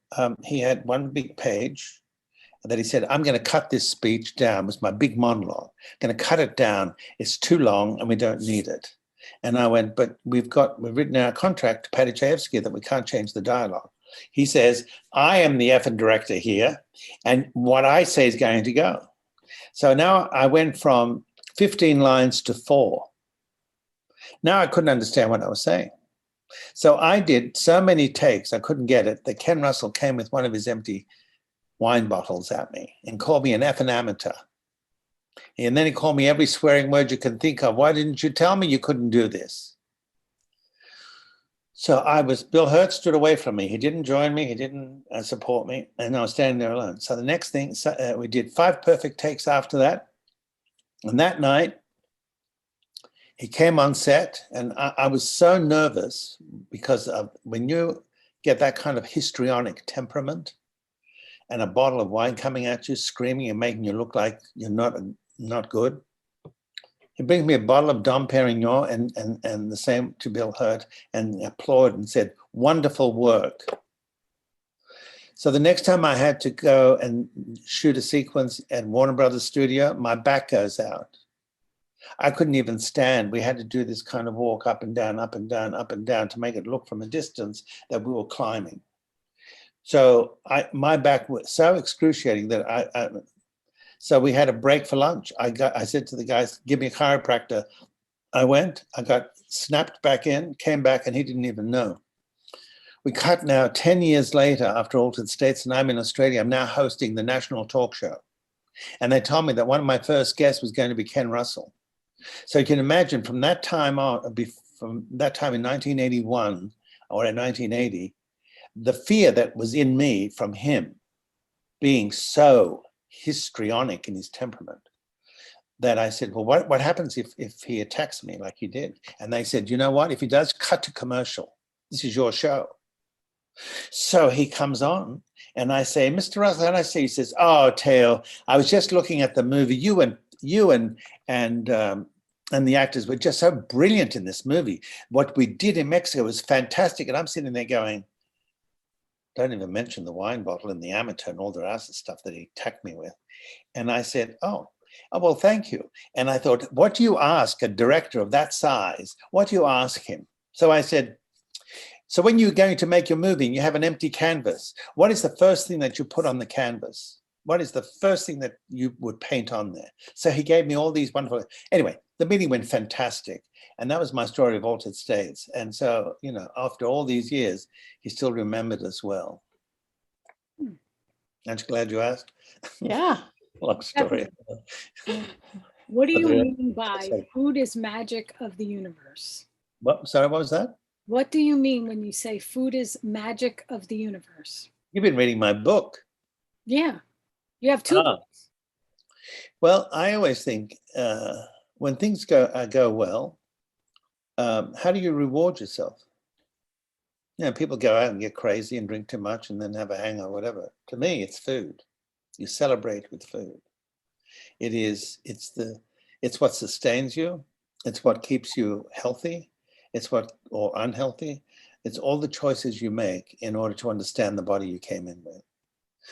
he had one big page that he said, I'm going to cut this speech down. It was my big monologue. I'm going to cut it down. It's too long and we don't need it. And I went, but we've written our contract to Patty Chefsky that we can't change the dialogue. He says, I am the effing director here and what I say is going to go. So now I went from 15 lines to 4. Now I couldn't understand what I was saying. So I did so many takes, I couldn't get it, that Ken Russell came with one of his empty wine bottles at me and called me an effing amateur. And then he called me every swearing word you can think of. Why didn't you tell me you couldn't do this? So Bill Hurt stood away from me. He didn't join me. He didn't support me. And I was standing there alone. So the next thing, we did 5 perfect takes after that. And that night, he came on set and I was so nervous because when you get that kind of histrionic temperament and a bottle of wine coming at you, screaming and making you look like you're not good. He brings me a bottle of Dom Perignon and the same to Bill Hurt and applauded and said, wonderful work. So the next time I had to go and shoot a sequence at Warner Brothers studio, my back goes out. I couldn't even stand. We had to do this kind of walk up and down, up and down, up and down to make it look from a distance that we were climbing. So my back was so excruciating that so we had a break for lunch. I said to the guys, give me a chiropractor. I went, I got snapped back in, came back, and he didn't even know. We cut now 10 years later after Altered States, and I'm in Australia. I'm now hosting the national talk show. And they told me that one of my first guests was going to be Ken Russell. So you can imagine from that time on, from that time in 1981 or in 1980, the fear that was in me from him being so histrionic in his temperament that I said, well, what happens if he attacks me like he did? And they said, you know what, if he does, cut to commercial. This is your show. So he comes on and I say, Mr. Russell, and I say, he says, oh, Thaao, I was just looking at the movie. You and the actors were just so brilliant in this movie. What we did in Mexico was fantastic. And I'm sitting there going, don't even mention the wine bottle and the amateur and all the other stuff that he attacked me with. And I said, oh, well, thank you. And I thought, what do you ask a director of that size? What do you ask him? So I said, so when you're going to make your movie and you have an empty canvas, what is the first thing that you put on the canvas? What is the first thing that you would paint on there? So he gave me all these wonderful, anyway, the meeting went fantastic. And that was my story of Altered States. And so, you know, after all these years, he still remembered us well. Aren't you glad you asked? Yeah. Long story. What do you mean by food is magic of the universe? What? Sorry, what was that? What do you mean when you say food is magic of the universe? You've been reading my book. Yeah, you have 2 books. Well, I always think when things go well, how do you reward yourself? You know, people go out and get crazy and drink too much and then have a hangover, whatever. To me, it's food. You celebrate with food. It's what sustains you. It's what keeps you healthy. Or unhealthy. It's all the choices you make in order to understand the body you came in with.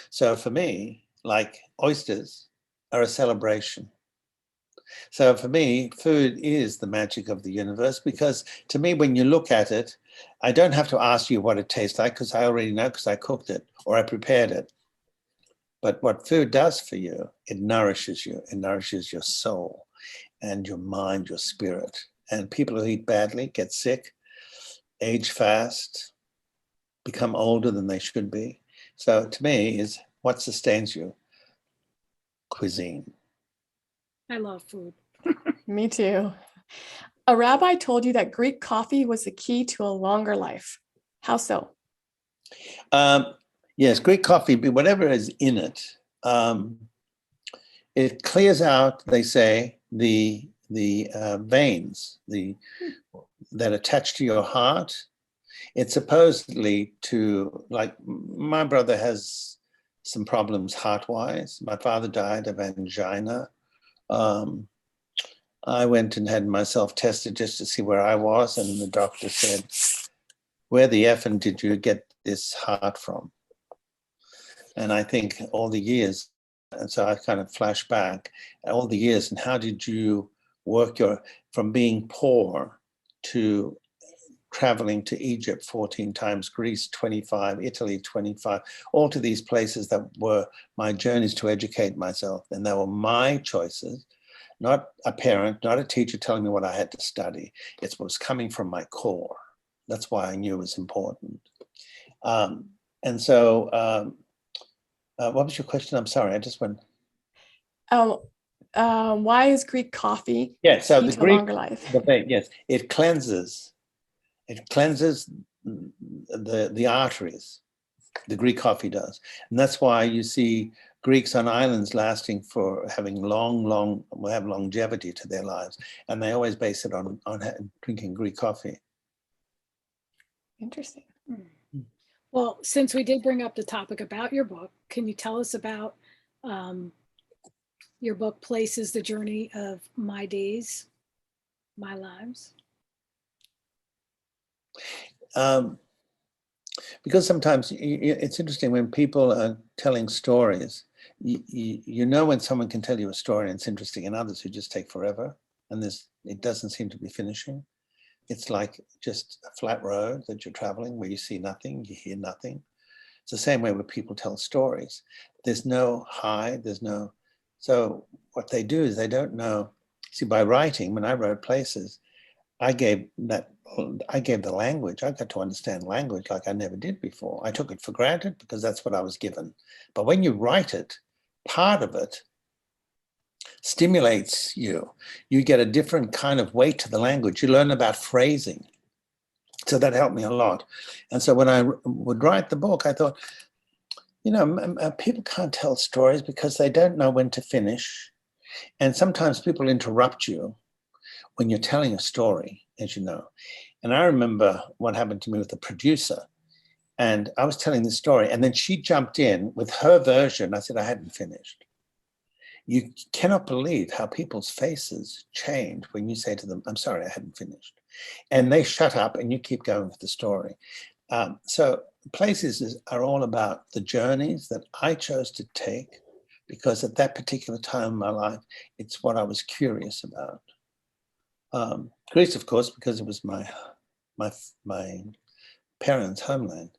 So for me, like oysters are a celebration. So for me, food is the magic of the universe, because to me, when you look at it, I don't have to ask you what it tastes like, because I already know, because I cooked it or I prepared it. But what food does for you, it nourishes you. It nourishes your soul and your mind, your spirit. And people who eat badly get sick, age fast, become older than they should be. So to me, is what sustains you? Cuisine. I love food. Me too. A rabbi told you that Greek coffee was the key to a longer life. How so? Yes, Greek coffee, whatever is in it, it clears out, they say, the veins that attach to your heart. It's supposedly to, like, my brother has some problems heart-wise. My father died of angina. I went and had myself tested just to see where I was, and the doctor said, "Where the effing did you get this heart from?" And I think all the years, and so I kind of flash back all the years, and how did you work from being poor to traveling to Egypt 14 times, Greece 25, Italy 25, all to these places that were my journeys to educate myself. And they were my choices, not a parent, not a teacher telling me what I had to study. It was coming from my core. That's why I knew it was important. And so, what was your question? I'm sorry, I just went. Why is Greek coffee So key the to a Greek, longer life? yes, it cleanses the arteries. The Greek coffee does. And that's why you see Greeks on islands lasting for having have longevity to their lives. And they always base it on drinking Greek coffee. Interesting. Well, since we did bring up the topic about your book, can you tell us about your book, Places, the Journey of My Days, My Lives? Because sometimes it's interesting when people are telling stories, you know when someone can tell you a story and it's interesting, and others who just take forever, and it doesn't seem to be finishing. It's like just a flat road that you're traveling where you see nothing, you hear nothing. It's the same way when people tell stories. There's no high, so what they do is they don't know. See, by writing, when I wrote Places, I gave the language. I got to understand language like I never did before. I took it for granted because that's what I was given. But when you write it, part of it stimulates you. You get a different kind of weight to the language. You learn about phrasing. So that helped me a lot. And so when I would write the book, I thought, people can't tell stories because they don't know when to finish. And sometimes people interrupt you when you're telling a story, as you know. And I remember what happened to me with the producer. And I was telling the story, and then she jumped in with her version. I said I hadn't finished. You cannot believe how people's faces change when you say to them, "I'm sorry, I hadn't finished." And they shut up and you keep going with the story. So Places are all about the journeys that I chose to take, because at that particular time in my life, it's what I was curious about. Greece, of course, because it was my parents' homeland.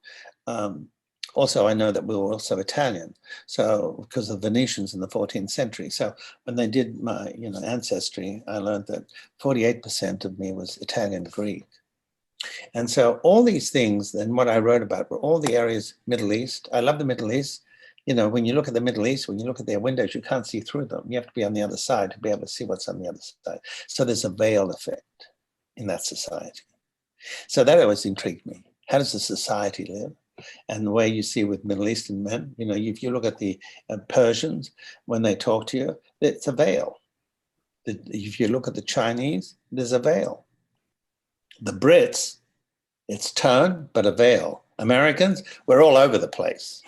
Also, I know that we were also Italian, so because of the Venetians in the 14th century. So when they did my ancestry, I learned that 48% of me was Italian Greek. And so all these things, and what I wrote about were all the areas, Middle East. I love the Middle East. When you look at the Middle East, when you look at their windows, you can't see through them. You have to be on the other side to be able to see what's on the other side. So there's a veil effect in that society. So that always intrigued me. How does the society live? And the way you see with Middle Eastern men, if you look at the Persians, when they talk to you, it's a veil. If you look at the Chinese, there's a veil. The Brits, it's tone, but a veil. Americans, we're all over the place.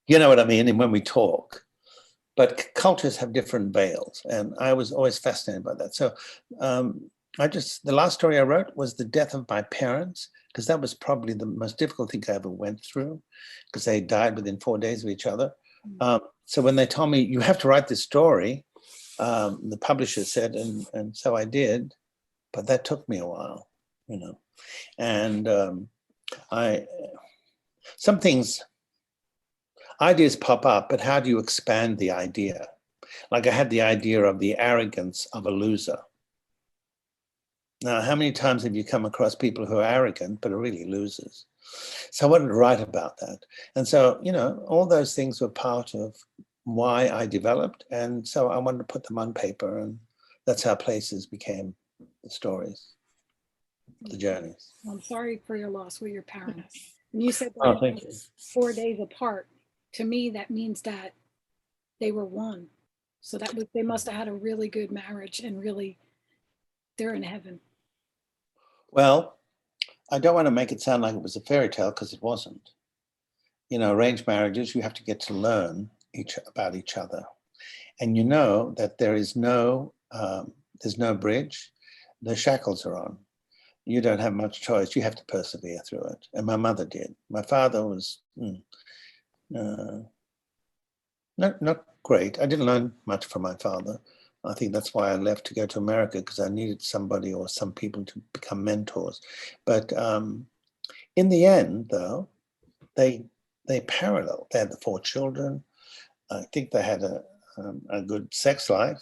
You know what I mean? And when we talk, but cultures have different veils. And I was always fascinated by that. So the last story I wrote was the death of my parents, because that was probably the most difficult thing I ever went through, because they died within 4 days of each other. So when they told me, you have to write this story, the publisher said, and so I did, but that took me a while, you know. And some things, ideas pop up, but how do you expand the idea? Like I had the idea of the arrogance of a loser. Now, how many times have you come across people who are arrogant, but are really losers? So I wanted to write about that. And so, you know, all those things were part of why I developed. And so I wanted to put them on paper, and that's how Places became the stories, the journeys. I'm sorry for your loss with your parents. And you said Oh, thank you. 4 days apart. To me, that means that they were one. So that was, they must have had a really good marriage, and really, they're in heaven. Well, I don't want to make it sound like it was a fairy tale, because it wasn't. You know, arranged marriages, you have to get to learn about each other. And you know that there is there's no bridge. The shackles are on. You don't have much choice. You have to persevere through it. And my mother did. My father was not great. I didn't learn much from my father. I think that's why I left to go to America, because I needed somebody or some people to become mentors. But in the end, though, they paralleled. They had the 4 children. I think they had a good sex life,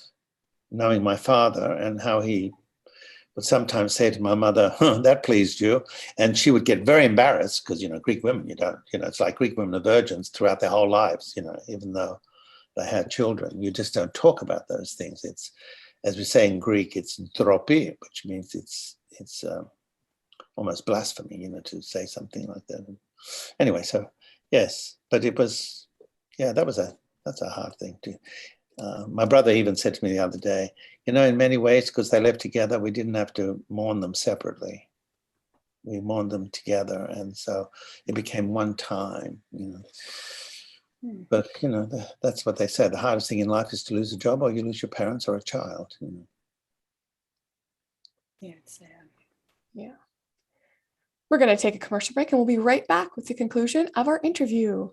knowing my father and how he would sometimes say to my mother, that pleased you. And she would get very embarrassed, because, you know, Greek women, it's like Greek women are virgins throughout their whole lives, you know, even though they had children. You just don't talk about those things. It's, as we say in Greek, it's dropi, which means it's almost blasphemy, you know, to say something like that. Anyway, so yes, but it was, yeah, that's a hard thing to. My brother even said to me the other day, you know, in many ways, because they lived together, we didn't have to mourn them separately. We mourned them together, and so it became one time, you know. But, you know, that's what they say. The hardest thing in life is to lose a job, or you lose your parents or a child. You know. Yeah, it's sad. Yeah. We're going to take a commercial break, and we'll be right back with the conclusion of our interview.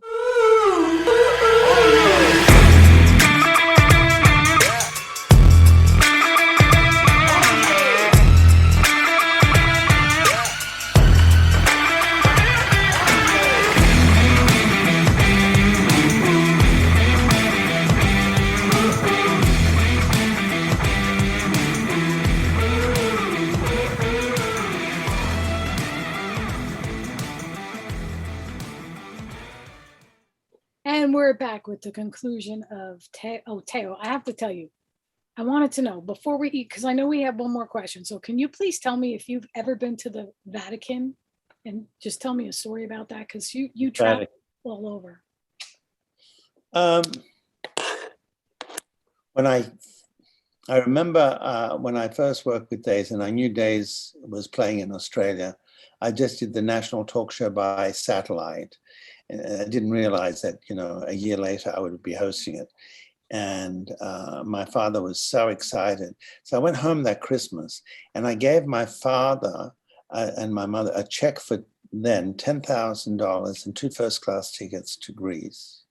And we're back with the conclusion of Thaao. I have to tell you, I wanted to know before we eat, because I know we have one more question. So can you please tell me if you've ever been to the Vatican, and just tell me a story about that, because you travel all over. When I remember when I first worked with Days, and I knew Days was playing in Australia, I just did the national talk show by satellite. And I didn't realize that, you know, a year later I would be hosting it. And my father was so excited. So I went home that Christmas, and I gave my father and my mother a check for then $10,000 and 2 first-class tickets to Greece.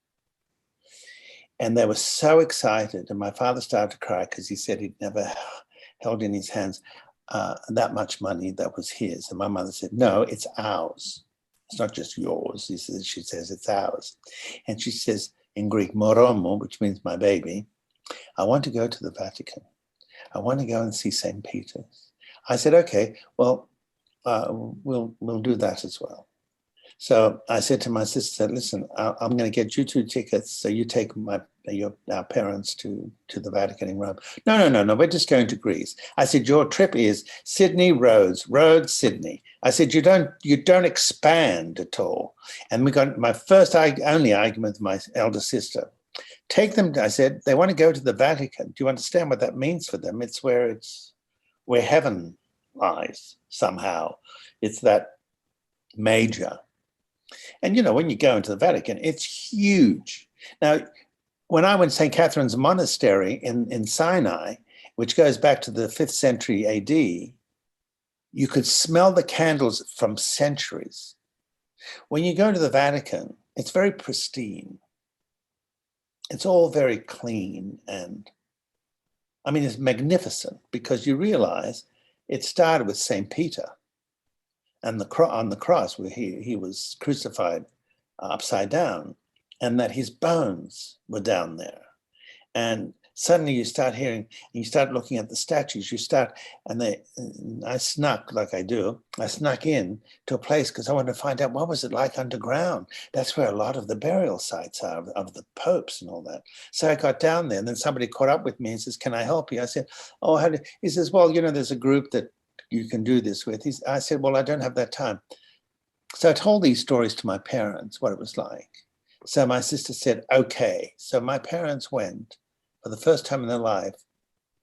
And they were so excited. And my father started to cry, because he said he'd never held in his hands that much money that was his. And my mother said, no, it's ours. It's not just yours. She says, it's ours. And she says in Greek, moromo, which means my baby, I want to go to the Vatican. I want to go and see St. Peter's. I said, okay, well, we'll do that as well. So I said to my sister, listen, I'm going to get you 2 tickets. So you take our parents to the Vatican in Rome. No, we're just going to Greece. I said, your trip is Sydney, Rhodes, Sydney. I said, you don't expand at all. And we got my only argument with my elder sister. Take them, I said, they want to go to the Vatican. Do you understand what that means for them? It's where heaven lies somehow. It's that major. And, you know, when you go into the Vatican, it's huge. Now, when I went to St. Catherine's Monastery in Sinai, which goes back to the 5th century AD, you could smell the candles from centuries. When you go to the Vatican, it's very pristine. it's all very clean, and I mean, it's magnificent because you realize it started with St. Peter and on the cross where he was crucified upside down, and that his bones were down there. And suddenly you start hearing, you start looking at the statues, and I snuck, like I do, I snuck in to a place because I wanted to find out what was it like underground. That's where a lot of the burial sites are of the popes and all that. So I got down there, and then somebody caught up with me and says, "Can I help you?" I said, "Oh, he says, "Well, there's a group that you can do this with." I said, "Well, I don't have that time." So I told these stories to my parents, what it was like. So my sister said, "Okay." So my parents went for the first time in their life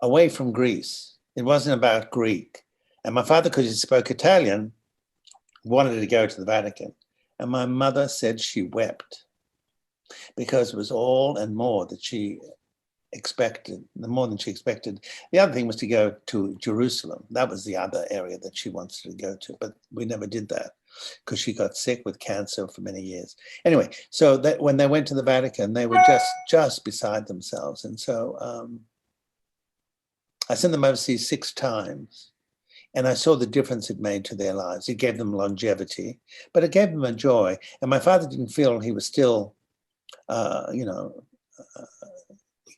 away from Greece. It wasn't about Greek. And my father, because he spoke Italian, wanted to go to the Vatican. And my mother said she wept because it was all and more that she expected, more than she expected. The other thing was to go to Jerusalem. That was the other area that she wanted to go to, but we never did that because she got sick with cancer for many years. Anyway, so that when they went to the Vatican, they were just beside themselves. And so I sent them overseas 6 times, and I saw the difference it made to their lives. It gave them longevity, but it gave them a joy. And my father didn't feel he was still, he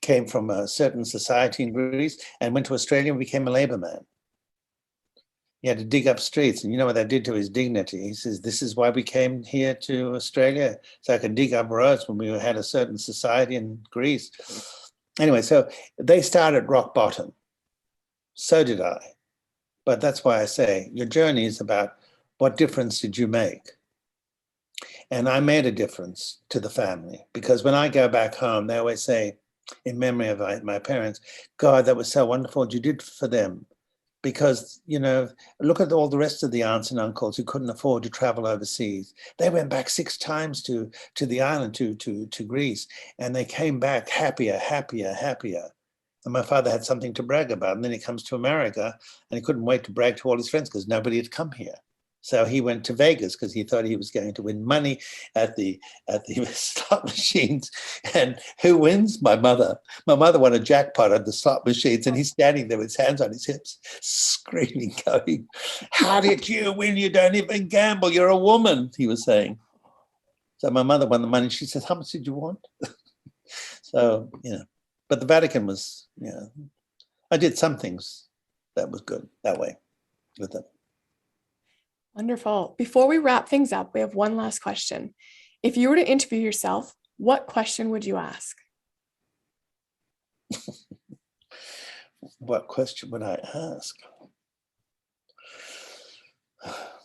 came from a certain society in Greece and went to Australia and became a labor man. He had to dig up streets, and you know what that did to his dignity. He says, "This is why we came here to Australia, so I could dig up roads when we had a certain society in Greece." Anyway, so they started rock bottom. So did I. But that's why I say your journey is about what difference did you make? And I made a difference to the family, because when I go back home, they always say, in memory of my parents, "God, that was so wonderful what you did for them." Because, look at all the rest of the aunts and uncles who couldn't afford to travel overseas. They went back 6 times to the island, to Greece, and they came back happier, happier, happier. And my father had something to brag about. And then he comes to America, and he couldn't wait to brag to all his friends because nobody had come here. So he went to Vegas because he thought he was going to win money at the slot machines. And who wins? My mother. My mother won a jackpot at the slot machines, and he's standing there with his hands on his hips, screaming, going, "How did you win? You don't even gamble. You're a woman," he was saying. So my mother won the money. She says, "How much did you want?" So, but the Vatican was, I did some things that was good that way with them. Wonderful. Before we wrap things up, we have one last question. If you were to interview yourself, what question would you ask? What question would I ask?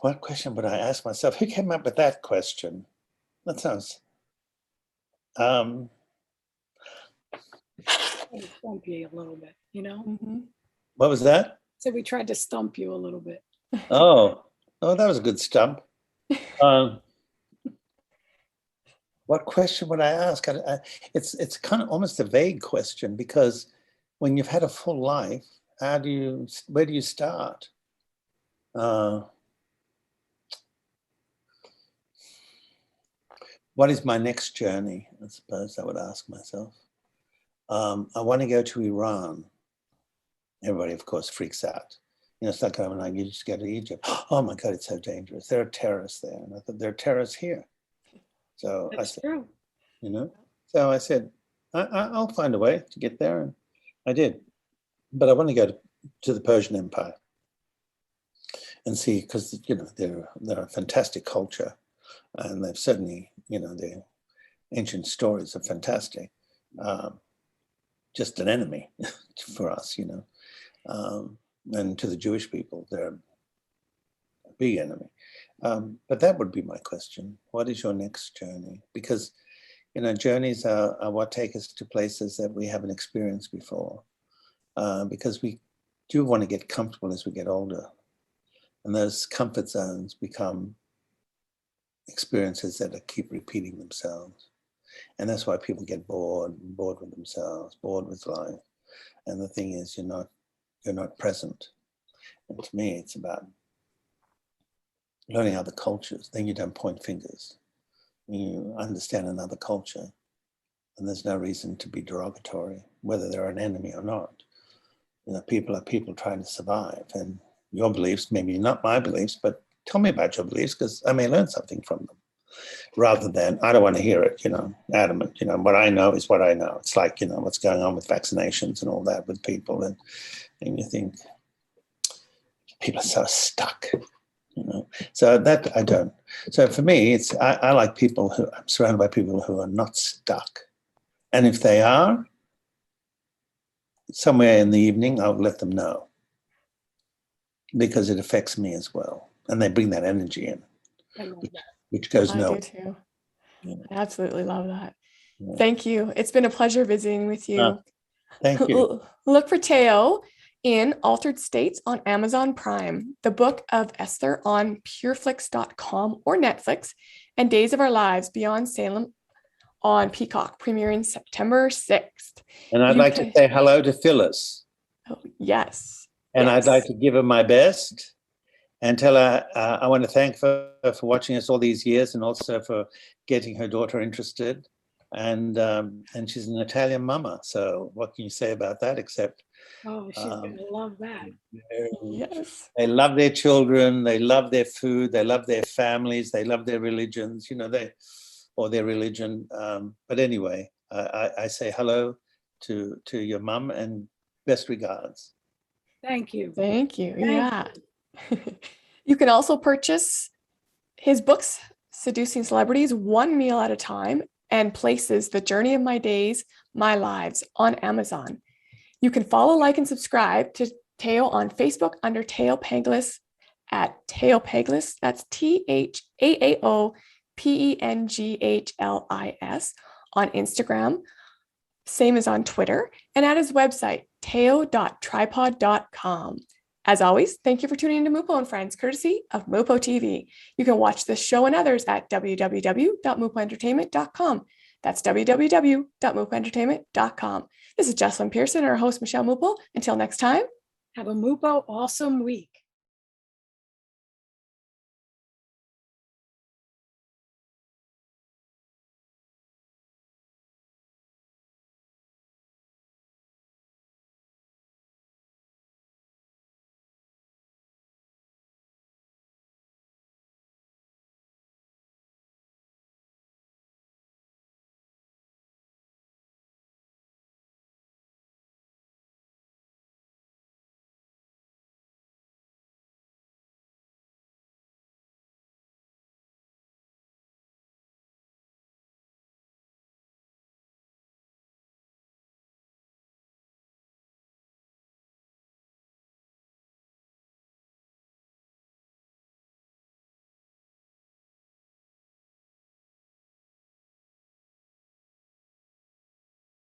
What question would I ask myself? Who came up with that question? That sounds... Stump you a little bit, Mm-hmm. What was that? So we tried to stump you a little bit. Oh, that was a good stump. What question would I ask? It's kind of almost a vague question, because when you've had a full life, where do you start? What is my next journey? I suppose I would ask myself. I want to go to Iran. Everybody, of course, freaks out. It's not going like, you just go to Egypt. Oh my God, it's so dangerous. There are terrorists there. And I thought, there are terrorists here. So That's true. So I said, I'll find a way to get there. And I did. But I want to go to the Persian Empire and see, because, they're a fantastic culture. And they've certainly, their ancient stories are fantastic. Just an enemy for us, and to the Jewish people, they're a big enemy. But that would be my question. What is your next journey? Because, journeys are what take us to places that we haven't experienced before. Because we do want to get comfortable as we get older. And those comfort zones become experiences that keep repeating themselves. And that's why people get bored with themselves, bored with life. And the thing is, you're not present. And to me, it's about learning other cultures. Then you don't point fingers. You understand another culture. and there's no reason to be derogatory, whether they're an enemy or not. You know, people are people trying to survive, and your beliefs, maybe not my beliefs, but tell me about your beliefs because I may learn something from them. Rather than, I don't want to hear it, you know, adamant, you know, what I know is what I know. It's like, you know, what's going on with vaccinations and all that with people. And you think, people are so stuck, you know. So that I don't. So for me, it's, I like people who, I'm surrounded by people who are not stuck. And if they are, somewhere in the evening, I'll let them know. Because it affects me as well. And they bring that energy in. I love that. Which goes I no. do too. Yeah. I absolutely love that. Yeah. Thank you. It's been a pleasure visiting with you. Thank you. Look for Thaao in Altered States on Amazon Prime, The Book of Esther on pureflix.com or Netflix, and Days of Our Lives Beyond Salem on Peacock, premiering September 6th. And I'd like to say hello to Phyllis. Oh, yes. And yes. I'd like to give her my best and tell her I want to thank her for watching us all these years and also for getting her daughter interested. And she's an Italian mama. So what can you say about that except? Oh, she's going to love that. Yes. They love their children. They love their food. They love their families. They love their religions, you know, or their religion. But anyway, I say hello to your mum and best regards. Thank you. Thank you. Thank yeah. You can also purchase his books, Seducing Celebrities, One Meal at a Time, and Places, The Journey of My Days, My Lives on Amazon. You can follow, like, and subscribe to Thaao on Facebook under Thaao Penghlis at Thaao Penghlis. That's THAAOPENGHLIS on Instagram. Same as on Twitter, and at his website, thao.tripod.com. As always, thank you for tuning into MUPO and Friends, courtesy of MUPO TV. You can watch this show and others at www.mupoentertainment.com. That's www.mupoentertainment.com. This is Jessilyn Persson, our host, Michele MUPO. Until next time, Have a MUPO awesome week.